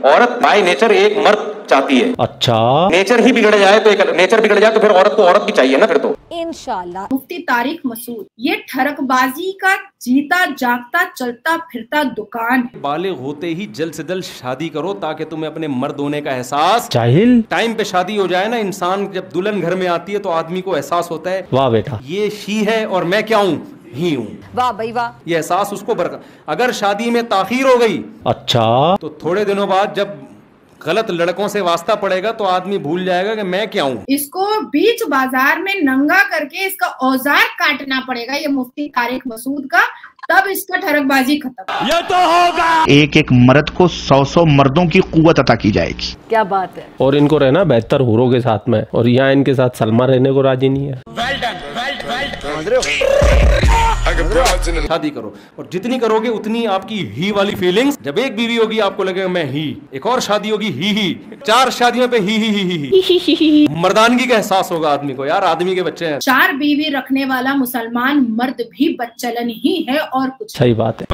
औरत by nature एक मर्द चाहती है। अच्छा, नेचर ही बिगड़ जाए तो नेचर बिगड़ जाए तो फिर औरत को औरत भी चाहिए ना फिर तो। इंशाल्लाह। मुफ्ती तारिक मसूद, ये ठरकबाजी का जीता जागता चलता फिरता दुकान। बालिग होते ही जल्द से जल्द शादी करो ताकि तुम्हें अपने मर्द होने का एहसास, जाहिल, टाइम पे शादी हो जाए ना, इंसान जब दुल्हन घर में आती है तो आदमी को एहसास होता है, वाह बेटा ये शी है और मैं क्या हूँ, ही हूँ, वाह भाई वाह, ये एहसास उसको अगर शादी में ताखीर हो गई, अच्छा, तो थोड़े दिनों बाद जब गलत लड़कों से वास्ता पड़ेगा तो आदमी भूल जाएगा कि मैं क्या हूँ। इसको बीच बाजार में नंगा करके इसका औजार काटना पड़ेगा, ये मुफ्ती तारिक मसूद का, तब इसका ठरकबाजी खत्म। ये तो होगा। एक एक मर्द को 100 मर्दों की कुव्वत अता की जाएगी। क्या बात है। और इनको रहना बेहतर हुरों के साथ में, और यहाँ इनके साथ सलमा रहने को राजी नहीं है। शादी करो और जितनी करोगे उतनी आपकी ही वाली फीलिंग्स, जब एक बीवी होगी आपको लगेगा मैं ही, एक और शादी होगी ही, 4 शादियों पे ही। मर्दानगी का एहसास होगा आदमी को, यार आदमी के बच्चे हैं। 4 बीवी रखने वाला मुसलमान मर्द भी बच्चलन ही है और कुछ। सही बात है।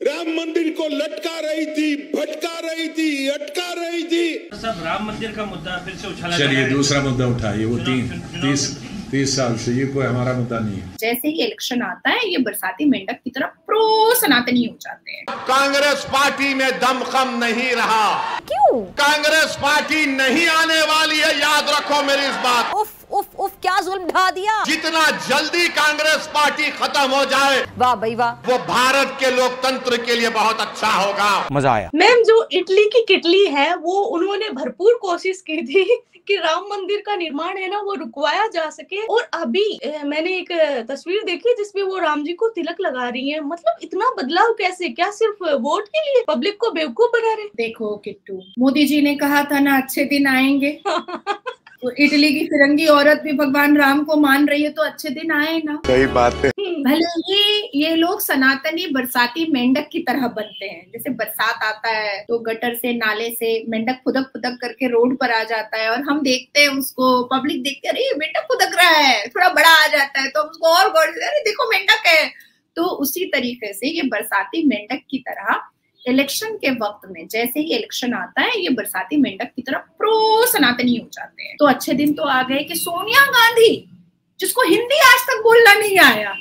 राम मंदिर को लटका रही थी, भटका रही थी, अटका रही थी। सब राम मंदिर का मुद्दा फिर से उछाला। चलिए दूसरा मुद्दा उठाइए, वो 30 साल से ये कोई हमारा मुद्दा नहीं है। जैसे ही इलेक्शन आता है ये बरसाती मेंढक की तरह प्रो सनातनी हो जाते हैं। कांग्रेस पार्टी में दमखम नहीं रहा। क्यों? कांग्रेस पार्टी नहीं आने वाली है, याद रखो मेरी इस बात। उफ उफ उफ, क्या जुल्म ढा दिया। जितना जल्दी कांग्रेस पार्टी खत्म हो जाए, वाह भाई वाह, वो भारत के लोकतंत्र के लिए बहुत अच्छा होगा। मजा आया। मैम जो इटली की किटली है वो उन्होंने भरपूर कोशिश की थी कि राम मंदिर का निर्माण है ना वो रुकवाया जा सके, और अभी मैंने एक तस्वीर देखी जिसमें वो राम जी को तिलक लगा रही हैं। मतलब इतना बदलाव कैसे? क्या सिर्फ वोट के लिए पब्लिक को बेवकूफ बना रहे? देखो किट्टू, मोदी जी ने कहा था ना अच्छे दिन आएंगे। तो इटली की फिरंगी औरत भी भगवान राम को मान रही है तो अच्छे दिन आए ना। सही बात है। भले ही ये लोग सनातनी बरसाती मेंढक की तरह बनते हैं, जैसे बरसात आता है तो गटर से नाले से मेंढक फुदक फुदक करके रोड पर आ जाता है और हम देखते हैं उसको, पब्लिक देखते हैं अरे मेंढक फुदक रहा है, थोड़ा बड़ा आ जाता है तो हम उसको और गौर से अरे देखो मेंढक है। तो उसी तरीके से ये बरसाती मेंढक की तरह इलेक्शन के वक्त में, जैसे ही इलेक्शन आता है ये बरसाती मेंढक की तरह प्रो सनातनी हो जाते हैं। तो अच्छे दिन तो आ गए कि सोनिया गांधी, जिसको हिंदी आज तक बोलना नहीं आया,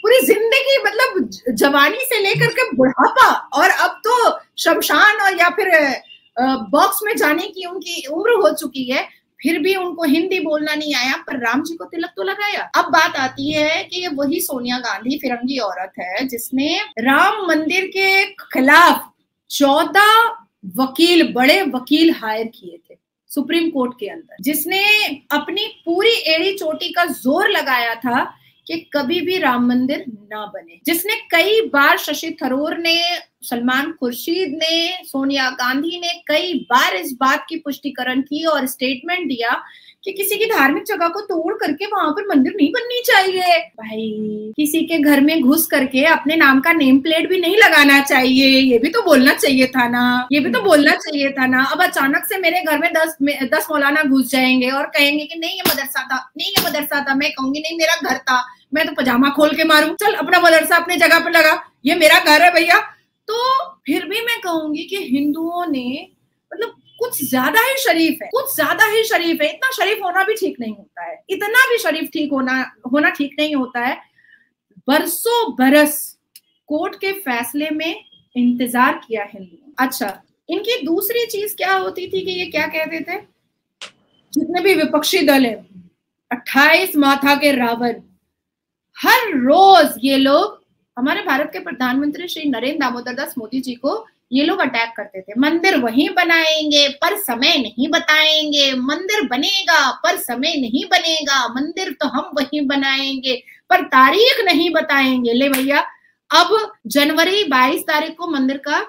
पूरी जिंदगी मतलब जवानी से लेकर के बुढ़ापा, और अब तो शमशान और या फिर बॉक्स में जाने की उनकी उम्र हो चुकी है, फिर भी उनको हिंदी बोलना नहीं आया, पर राम जी को तिलक तो लगाया। अब बात आती है कि ये वही सोनिया गांधी फिरंगी औरत है जिसने राम मंदिर के खिलाफ 14 वकील, बड़े वकील हायर किए थे सुप्रीम कोर्ट के अंदर, जिसने अपनी पूरी एड़ी चोटी का जोर लगाया था कि कभी भी राम मंदिर ना बने, जिसने कई बार, शशि थरूर ने, सलमान खुर्शीद ने, सोनिया गांधी ने कई बार इस बात की पुष्टिकरण की और स्टेटमेंट दिया कि किसी की धार्मिक जगह को तोड़ करके वहां पर मंदिर नहीं बननी चाहिए। भाई किसी के घर में घुस करके अपने नाम का नेम प्लेट भी नहीं लगाना चाहिए, ये भी तो बोलना चाहिए था ना, ये भी तो बोलना चाहिए था ना। अब अचानक से मेरे घर में 10 मौलाना घुस जाएंगे और कहेंगे कि नहीं ये मदरसा था, नहीं ये मदरसा था, मैं कहूंगी नहीं मेरा घर था, मैं तो पजामा खोल के मारूं, चल अपना मदरसा अपने जगह पर लगा, ये मेरा घर है भैया। तो फिर भी मैं कहूंगी कि हिंदुओं ने मतलब कुछ ज्यादा ही शरीफ है, कुछ ज्यादा ही शरीफ है। इतना शरीफ होना भी ठीक नहीं होता है, इतना भी शरीफ ठीक होना ठीक नहीं होता है। बरसों बरस कोर्ट के फैसले में इंतजार किया हिंदुओं। अच्छा, इनकी दूसरी चीज क्या होती थी कि ये क्या कहते थे, जितने भी विपक्षी दल है 28 माथा के रावण, हर रोज ये लोग हमारे भारत के प्रधानमंत्री श्री नरेंद्र दामोदर दास मोदी जी को ये लोग अटैक करते थे। मंदिर वहीं बनाएंगे पर समय नहीं बताएंगे, मंदिर बनेगा पर समय नहीं बनेगा, मंदिर तो हम वहीं बनाएंगे पर तारीख नहीं बताएंगे। ले भैया, अब जनवरी 22 तारीख को मंदिर का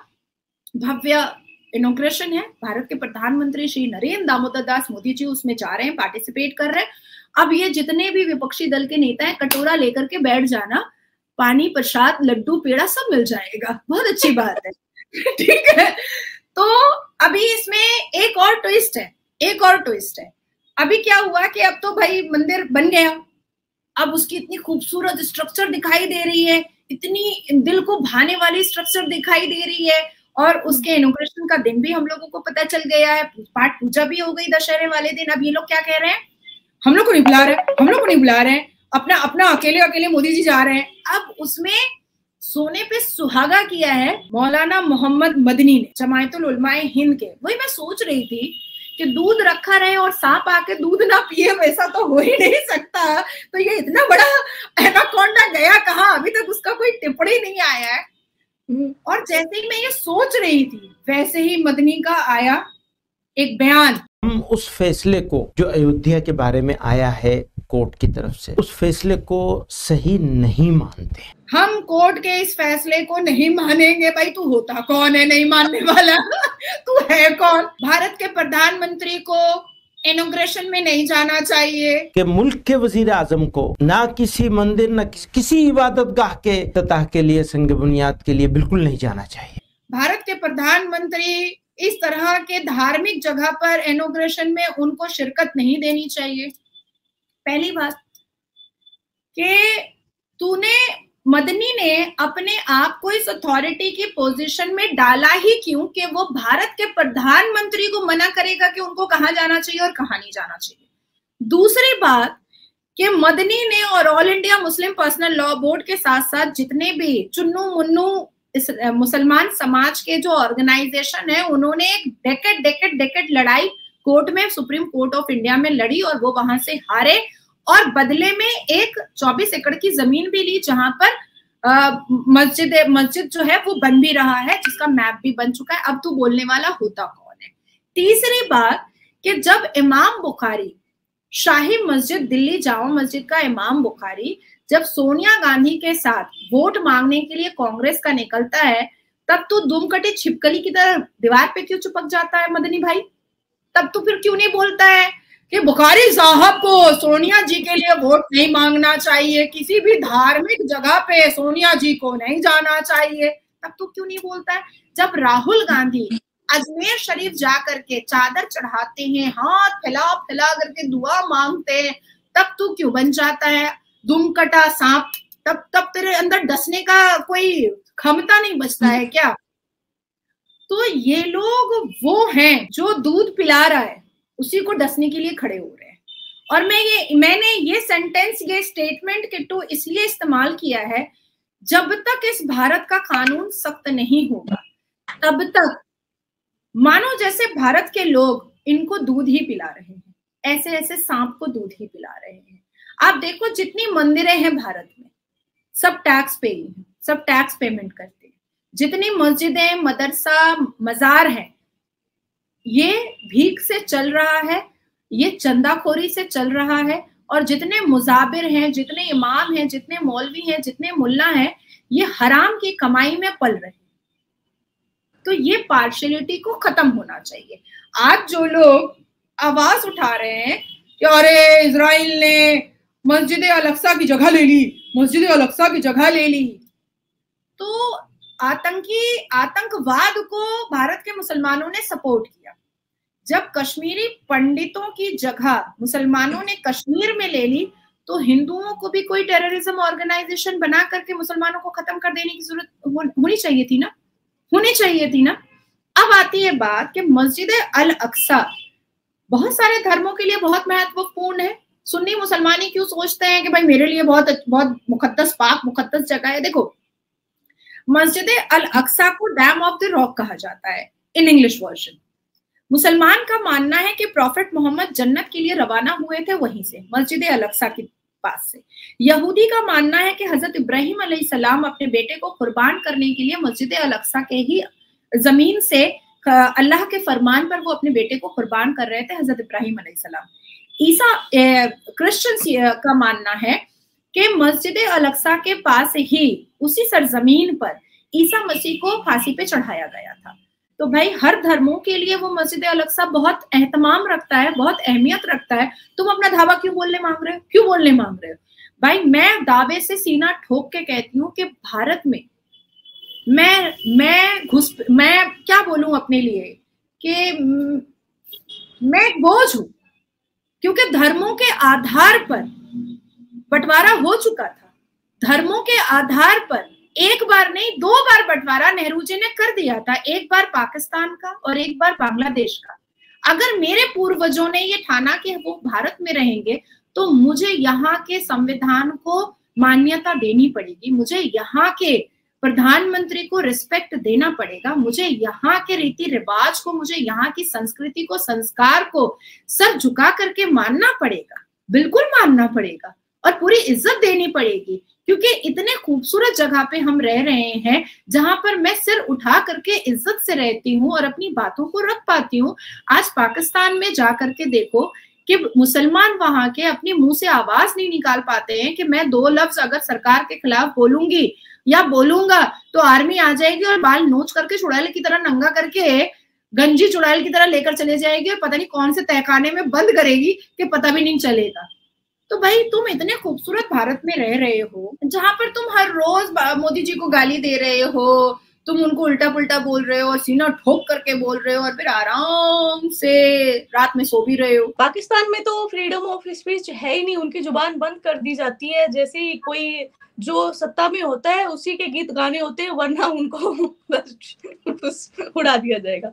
भव्य इनॉग्रेशन है। भारत के प्रधानमंत्री श्री नरेंद्र दामोदर दास मोदी जी उसमें जा रहे हैं, पार्टिसिपेट कर रहे हैं। अब ये जितने भी विपक्षी दल के नेता हैं, कटोरा लेकर के बैठ जाना, पानी, प्रसाद, लड्डू, पेड़ा सब मिल जाएगा, बहुत अच्छी बात है। ठीक है, तो अभी इसमें एक और ट्विस्ट है, अभी क्या हुआ कि अब तो भाई मंदिर बन गया, अब उसकी इतनी खूबसूरत स्ट्रक्चर दिखाई दे रही है, इतनी दिल को भाने वाली स्ट्रक्चर दिखाई दे रही है, और उसके इनॉग्रेशन का दिन भी हम लोगों को पता चल गया है, पाठ पूजा भी हो गई दशहरे वाले दिन। अब ये लोग क्या कह रहे हैं, हम लोग को नहीं बुला रहे, हम लोग को नहीं बुला रहे हैं, अपना अपना अकेले अकेले मोदी जी जा रहे हैं। अब उसमें सोने पे सुहागा किया है मौलाना मोहम्मद मदनी ने, जमायतुल उलमाए हिंद के। वही मैं सोच रही थी कि दूध रखा रहे और सांप आके दूध ना पिए, वैसा तो हो ही नहीं सकता। तो ये इतना बड़ा एनाकोंडा गया कहाँ, अभी तक उसका कोई टिप्पणी नहीं आया है। और जैसे ही मैं ये सोच रही थी वैसे ही मदनी का आया एक बयान। हम उस फैसले को जो अयोध्या के बारे में आया है कोर्ट की तरफ से, उस फैसले को सही नहीं मानते। हम कोर्ट के इस फैसले को नहीं मानेंगे। भाई तू होता कौन है नहीं मानने वाला? तू है कौन? भारत के प्रधानमंत्री को इनॉग्रेशन में नहीं जाना चाहिए कि मुल्क के वजीर आजम को ना किसी मंदिर ना किसी इबादत गाह के इफ्तिताह के लिए संग बुनियाद के लिए बिल्कुल नहीं जाना चाहिए। भारत के प्रधानमंत्री इस तरह के धार्मिक जगह पर इनॉग्रेशन में उनको शिरकत नहीं देनी चाहिए। पहली बात कि तूने मदनी ने अपने आप को इस अथॉरिटी की पोजीशन में डाला ही क्यों कि वो भारत के प्रधानमंत्री को मना करेगा कि उनको कहाँ जाना चाहिए और कहाँ नहीं जाना चाहिए। दूसरी बात कि मदनी ने और all India Muslim personal law board के साथ साथ जितने भी चुन्नू मुन्नू इस मुसलमान समाज के जो ऑर्गेनाइजेशन है, उन्होंने एक डेकेड लड़ाई कोर्ट में, सुप्रीम कोर्ट ऑफ इंडिया में लड़ी और वो वहां से हारे और बदले में एक 24 एकड़ की जमीन भी ली जहां पर मस्जिद जो है वो बन भी रहा है, जिसका मैप भी बन चुका है। अब तू बोलने वाला होता कौन है? तीसरी बात कि जब इमाम बुखारी, शाही मस्जिद दिल्ली जामा मस्जिद का इमाम बुखारी जब सोनिया गांधी के साथ वोट मांगने के लिए कांग्रेस का निकलता है, तब तो दुम कटी छिपकली की तरह दीवार पे क्यों चिपक जाता है मदनी भाई? तब तो फिर क्यों नहीं बोलता है कि बुखारी साहब को सोनिया जी के लिए वोट नहीं मांगना चाहिए, किसी भी धार्मिक जगह पे सोनिया जी को नहीं जाना चाहिए? तब तो क्यों नहीं बोलता है? जब राहुल गांधी अजमेर शरीफ जा करके चादर चढ़ाते हैं, हाथ फैला फैला करके दुआ मांगते हैं, तब तो क्यों बन जाता है दुम कटा सांप? तब तेरे अंदर डसने का कोई क्षमता नहीं बचता है क्या? तो ये लोग वो हैं जो दूध पिला रहा है उसी को डसने के लिए खड़े हो रहे हैं। और मैंने ये सेंटेंस, ये स्टेटमेंट किट्टू इसलिए इस्तेमाल किया है, जब तक इस भारत का कानून सख्त नहीं होगा तब तक मानो जैसे भारत के लोग इनको दूध ही पिला रहे हैं, ऐसे ऐसे सांप को दूध ही पिला रहे हैं। आप देखो जितनी मंदिरें हैं भारत में सब टैक्स पे ही हैं, सब टैक्स पेमेंट करते हैं। जितनी मस्जिदें, मदरसा, मजार हैं, ये भीख से चल रहा है, ये चंदाखोरी से चल रहा है। और जितने मुजाबिर हैं, जितने इमाम हैं, जितने मौलवी हैं, जितने मुल्ला हैं, ये हराम की कमाई में पल रहे हैं। तो ये पार्शियलिटी को खत्म होना चाहिए। आज जो लोग आवाज उठा रहे हैं कि अरे इजराइल ने मस्जिद अल-अक्सा की जगह ले ली, मस्जिद अल-अक्सा की जगह ले ली, तो आतंकवाद को भारत के मुसलमानों ने सपोर्ट किया। जब कश्मीरी पंडितों की जगह मुसलमानों ने कश्मीर में ले ली, तो हिंदुओं को भी कोई टेररिज्म ऑर्गेनाइजेशन बना करके मुसलमानों को खत्म कर देने की जरूरत होनी चाहिए थी ना। अब आती है बात कि मस्जिद अल-अक्सा बहुत सारे धर्मों के लिए बहुत महत्वपूर्ण है। सुन्नी मुसलमानी क्यों सोचते हैं कि भाई मेरे लिए बहुत बहुत मुकद्दस, पाक मुकद्दस जगह है? देखो, मस्जिद अल-अक्सा को डैम ऑफ द रॉक कहा जाता है इन इंग्लिश वर्जन। मुसलमान का मानना है कि प्रॉफेट मोहम्मद जन्नत के लिए रवाना हुए थे वहीं से, मस्जिद अल-अक्सा के पास से। यहूदी का मानना है कि हजरत इब्राहिम अलैहिस्सलाम अपने बेटे को कुर्बान करने के लिए मस्जिद अल-अक्सा के ही जमीन से अल्लाह के फरमान पर वो अपने बेटे को कुर्बान कर रहे थे, हजरत इब्राहिम अलैहिस्सलाम। क्रिश्चियंस का मानना है कि मस्जिद अल-अक्सा के पास ही उसी सरजमीन पर ईसा मसीह को फांसी पे चढ़ाया गया था। तो भाई हर धर्मों के लिए वो मस्जिद अल-अक्सा बहुत एहतमाम रखता है, बहुत अहमियत रखता है। तुम अपना धावा क्यों बोलने मांग रहे हो? भाई मैं दावे से सीना ठोक के कहती हूँ कि भारत में मैं क्या बोलूं अपने लिए कि मैं बोझ हूं, क्योंकि धर्मों के आधार पर बंटवारा हो चुका था। धर्मों के आधार पर एक बार नहीं 2 बार बंटवारा नेहरू जी ने कर दिया था, एक बार पाकिस्तान का और एक बार बांग्लादेश का। अगर मेरे पूर्वजों ने ये ठाना कि वो भारत में रहेंगे तो मुझे यहाँ के संविधान को मान्यता देनी पड़ेगी, मुझे यहाँ के प्रधानमंत्री को रिस्पेक्ट देना पड़ेगा, मुझे यहाँ के रीति रिवाज को, मुझे यहाँ की संस्कृति को, संस्कार को सर झुका करके मानना पड़ेगा, बिल्कुल मानना पड़ेगा और पूरी इज्जत देनी पड़ेगी, क्योंकि इतने खूबसूरत जगह पे हम रह रहे हैं जहां पर मैं सिर उठा करके इज्जत से रहती हूँ और अपनी बातों को रख पाती हूँ। आज पाकिस्तान में जा करके देखो कि मुसलमान वहां के अपने मुंह से आवाज नहीं निकाल पाते हैं कि मैं 2 लफ्ज अगर सरकार के खिलाफ बोलूंगी या बोलूंगा तो आर्मी आ जाएगी और बाल नोच करके चुड़ैल की तरह नंगा करके गंजी चुड़ैल की तरह लेकर चले जाएगी और पता नहीं कौन से तहखाने में बंद करेगी कि पता भी नहीं चलेगा। तो भाई तुम इतने खूबसूरत भारत में रह रहे हो जहां पर तुम हर रोज मोदी जी को गाली दे रहे हो, तुम उनको उल्टा पुल्टा बोल रहे हो और सीना ठोक करके बोल रहे हो और फिर आराम से रात में सो भी रहे हो। पाकिस्तान में तो फ्रीडम ऑफ स्पीच है ही नहीं, उनकी जुबान बंद कर दी जाती है, जैसे ही कोई जो सत्ता में होता है उसी के गीत गाने होते हैं, वरना उनको उड़ा दिया जाएगा।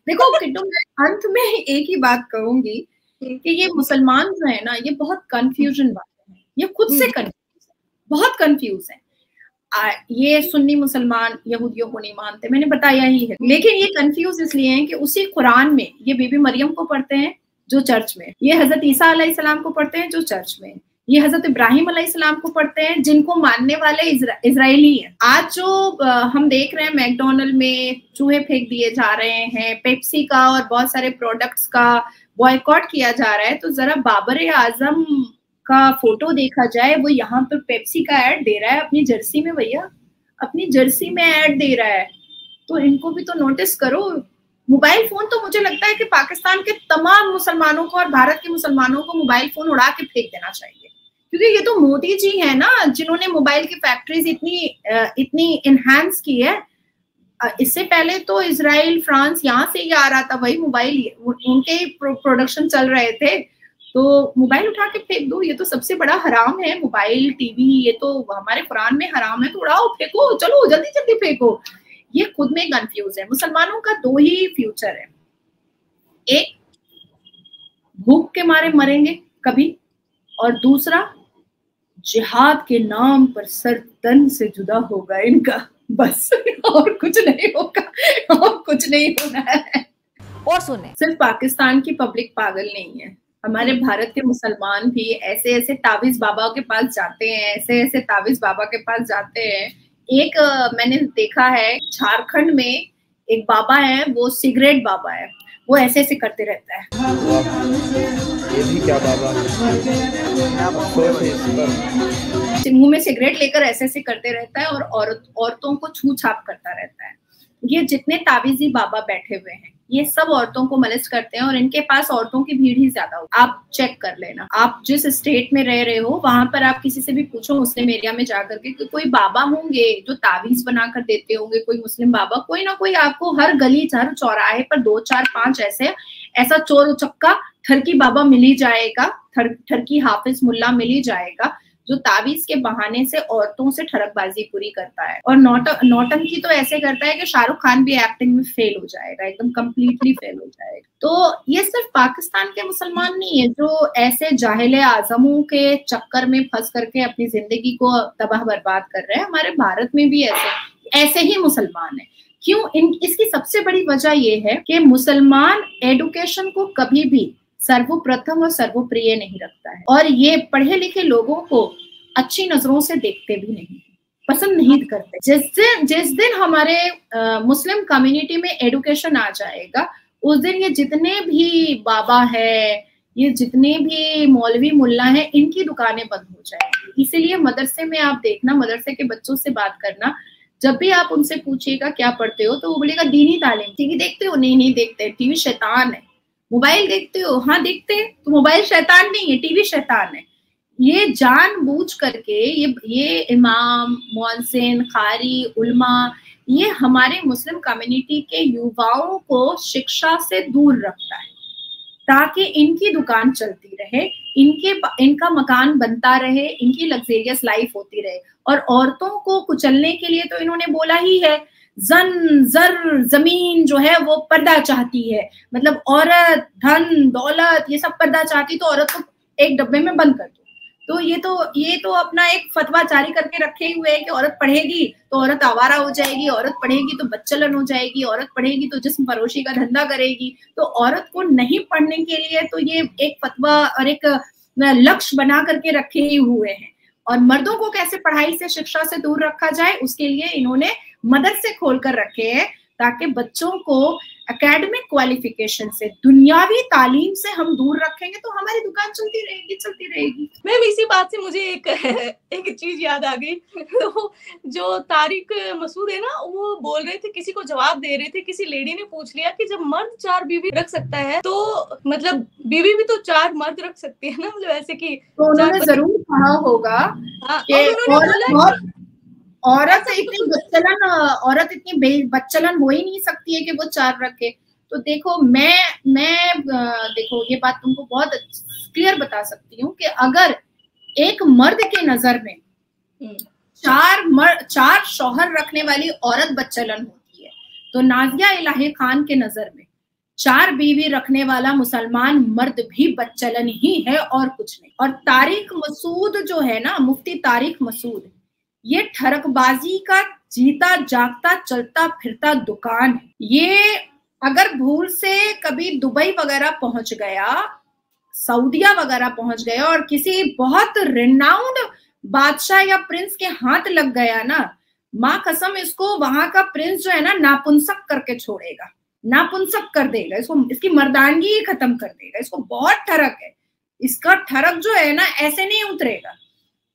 देखो किट्टू, मैं अंत में एक ही बात कहूंगी कि ये मुसलमान जो है ना, ये बहुत कंफ्यूजन वाले हैं, ये खुद से कंफ्यूज है, बहुत कंफ्यूज है। ये सुन्नी मुसलमान यहूदियों को नहीं मानते, मैंने बताया ही है, लेकिन ये कंफ्यूज इसलिए हैं कि उसी कुरान में ये बीबी मरियम को पढ़ते हैं जो चर्च में, ये हजरत ईसा अलैहिस्सलाम को पढ़ते हैं जो चर्च में, ये हजरत इब्राहिम अलैहिस्सलाम को पढ़ते हैं जिनको मानने वाले इजरायली हैं। आज जो हम देख रहे हैं मैकडोनल्ड में चूहे फेंक दिए जा रहे हैं, पेप्सी का और बहुत सारे प्रोडक्ट्स का बॉयकॉट किया जा रहा है, तो जरा बाबर आजम का फोटो देखा जाए, वो यहाँ पर पेप्सी का ऐड दे रहा है अपनी जर्सी में, भैया अपनी जर्सी में ऐड दे रहा है, तो इनको भी तो नोटिस करो। मोबाइल फोन तो मुझे लगता है कि पाकिस्तान के तमाम मुसलमानों को और भारत के मुसलमानों को मोबाइल फोन उड़ा के फेंक देना चाहिए, क्योंकि ये तो मोदी जी है ना जिन्होंने मोबाइल की फैक्ट्रीज इतनी इनहैंस की है। इससे पहले तो इजराइल, फ्रांस यहाँ से ही आ रहा था भाई मोबाइल, उनके ही प्रोडक्शन चल रहे थे, तो मोबाइल उठा के फेंक दो, ये तो सबसे बड़ा हराम है मोबाइल, टीवी, ये तो हमारे कुरान में हराम है, तो उड़ाओ, फेंको, चलो जल्दी जल्दी फेंको। ये खुद में कंफ्यूज है। मुसलमानों का 2 ही फ्यूचर है, एक भूख के मारे मरेंगे कभी, और दूसरा जिहाद के नाम पर सर तन से जुदा होगा इनका, बस और कुछ नहीं होगा, और कुछ नहीं होना है। और सुने, सिर्फ पाकिस्तान की पब्लिक पागल नहीं है, हमारे भारत के मुसलमान भी ऐसे ऐसे तावीज बाबा के पास जाते हैं, ऐसे ऐसे तावीज बाबा के पास जाते हैं। एक मैंने देखा है झारखंड में एक बाबा है, वो सिगरेट बाबा है, वो ऐसे ऐसे करते रहता है। ये भी क्या बाबा, मुंह में सिगरेट लेकर ऐसे ऐसे करते रहता है और औरतों को छू छाप करता रहता है। ये जितने तावीजी बाबा बैठे हुए हैं ये सब औरतों को मलिस्ट करते हैं और इनके पास औरतों की भीड़ ही ज्यादा हो। आप चेक कर लेना, आप जिस स्टेट में रह रहे हो वहां पर आप किसी से भी पूछो मुस्लिम एरिया में जाकर के, कोई बाबा होंगे जो तावीज बनाकर देते होंगे, कोई मुस्लिम बाबा, कोई ना कोई आपको हर गली हर चौराहे पर 2 4 5 ऐसा चोर चक्का ठरकी बाबा मिल ही जाएगा, ठरकी हाफिज मुल्ला मिल ही जाएगा, जो तावीज के बहाने से औरतों से ठरकबाजी पूरी करता है। और नौटंकी तो ऐसे करता है कि शाहरुख खान भी एक्टिंग में फेल हो जाएगा, एकदम कंप्लीटली फेल हो जाएगा। तो ये सिर्फ पाकिस्तान के मुसलमान नहीं है जो ऐसे जाहिल आजमों के चक्कर में फंस करके अपनी जिंदगी को तबाह बर्बाद कर रहे हैं, हमारे भारत में भी ऐसे ही मुसलमान है। क्यों? इसकी सबसे बड़ी वजह यह है कि मुसलमान एडुकेशन को कभी भी सर्वप्रथम और सर्वप्रिय नहीं रखता है, और ये पढ़े लिखे लोगों को अच्छी नजरों से देखते भी नहीं, पसंद नहीं करते। जिस दिन हमारे मुस्लिम कम्युनिटी में एडुकेशन आ जाएगा, उस दिन ये जितने भी बाबा है, ये जितने भी मौलवी मुल्ला हैं, इनकी दुकानें बंद हो जाएंगी। इसीलिए मदरसे में आप देखना, मदरसे के बच्चों से बात करना, जब भी आप उनसे पूछिएगा क्या पढ़ते हो तो वो बोलेगा दीनी तालीम। टीवी देखते हो? नहीं देखते, टीवी शैतान है। मोबाइल देखते हो? हाँ देखते हैं। तो मोबाइल शैतान नहीं है, टीवी शैतान है। ये जानबूझ करके ये इमाम, मुअज्जिन, कारी, उल्मा, ये हमारे मुस्लिम कम्युनिटी के युवाओं को शिक्षा से दूर रखता है। ताकि इनकी दुकान चलती रहे, इनका मकान बनता रहे, इनकी लग्जेरियस लाइफ होती रहे। और औरतों को कुचलने के लिए तो इन्होंने बोला ही है, जमीन जो है वो पर्दा चाहती है, मतलब औरत, धन, दौलत, ये सब पर्दा चाहती, तो औरत को एक डब्बे में बंद कर दो। तो ये तो अपना एक फतवा जारी करके रखे हुए है कि औरत पढ़ेगी तो औरत आवारा हो जाएगी, औरत पढ़ेगी तो बच्चलन हो जाएगी, औरत पढ़ेगी तो जिस्म फरोशी का धंधा करेगी। तो औरत को नहीं पढ़ने के लिए तो ये एक फतवा और एक लक्ष्य बना करके रखे ही हुए हैं। और मर्दों को कैसे पढ़ाई से, शिक्षा से दूर रखा जाए, उसके लिए इन्होंने मदरसे खोल कर रखे हैं, ताकि बच्चों को एकेडमिक क्वालिफिकेशन से, दुनियावी तालीम से हम दूर रखेंगे तो हमारी दुकान चलती रहेगी। मैम इसी बात से मुझे एक चीज याद आ गई। तो जो तारिक मसूद है ना, वो बोल रहे थे, किसी को जवाब दे रहे थे, किसी लेडी ने पूछ लिया कि जब मर्द 4 बीवी रख सकता है तो मतलब बीवी भी तो 4 मर्द रख सकती है ना, मतलब ऐसे कि तो उन्होंने जरूर कहा होगा कि औरत इतनी बच्चलन हो ही नहीं सकती है कि वो 4 रखे। तो देखो मैं देखो ये बात तुमको बहुत क्लियर बता सकती हूँ कि अगर एक मर्द के नजर में 4 शौहर रखने वाली औरत बच्चलन होती है, तो नाजिया इलाही खान के नजर में 4 बीवी रखने वाला मुसलमान मर्द भी बच्चलन ही है और कुछ नहीं। और तारिक मसूद जो है ना, मुफ्ती तारिक मसूद, ये ठरकबाजी का जीता जागता चलता फिरता दुकान है। ये अगर भूल से कभी दुबई वगैरह पहुंच गया, सऊदिया वगैरह पहुंच गया और किसी बहुत रिनाउंड बादशाह या प्रिंस के हाथ लग गया ना, माँ कसम इसको वहां का प्रिंस जो है ना नापुंसक करके छोड़ेगा, नापुंसक कर देगा इसको, इसकी मर्दानगी खत्म कर देगा। इसको बहुत ठरक है, इसका ठरक जो है ना ऐसे नहीं उतरेगा,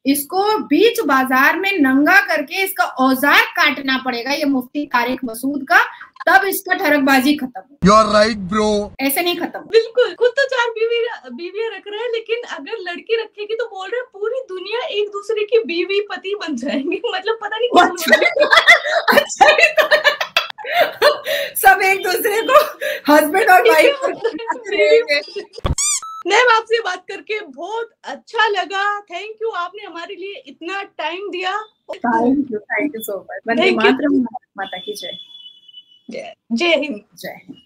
इसको बीच बाजार में नंगा करके इसका औजार काटना पड़ेगा, ये मुफ्ती तारिक मसूद का, तब इसका ठरकबाजी खत्म हो। यू आर राइट ब्रो, ऐसे नहीं खत्म। बिल्कुल, खुद तो 4 बीवियां रख रहा है, लेकिन अगर लड़की रखेगी तो बोल रहे पूरी दुनिया एक दूसरे की बीवी पति बन जाएंगे। मतलब पता नहीं क्या सब एक दूसरे को हस्बैंड और वाइफ। मैम आपसे बात करके बहुत अच्छा लगा, थैंक यू, आपने हमारे लिए इतना टाइम दिया। Thank you so much. वंदे मातरम, माता की जय। जय हिंद। जय हिंद।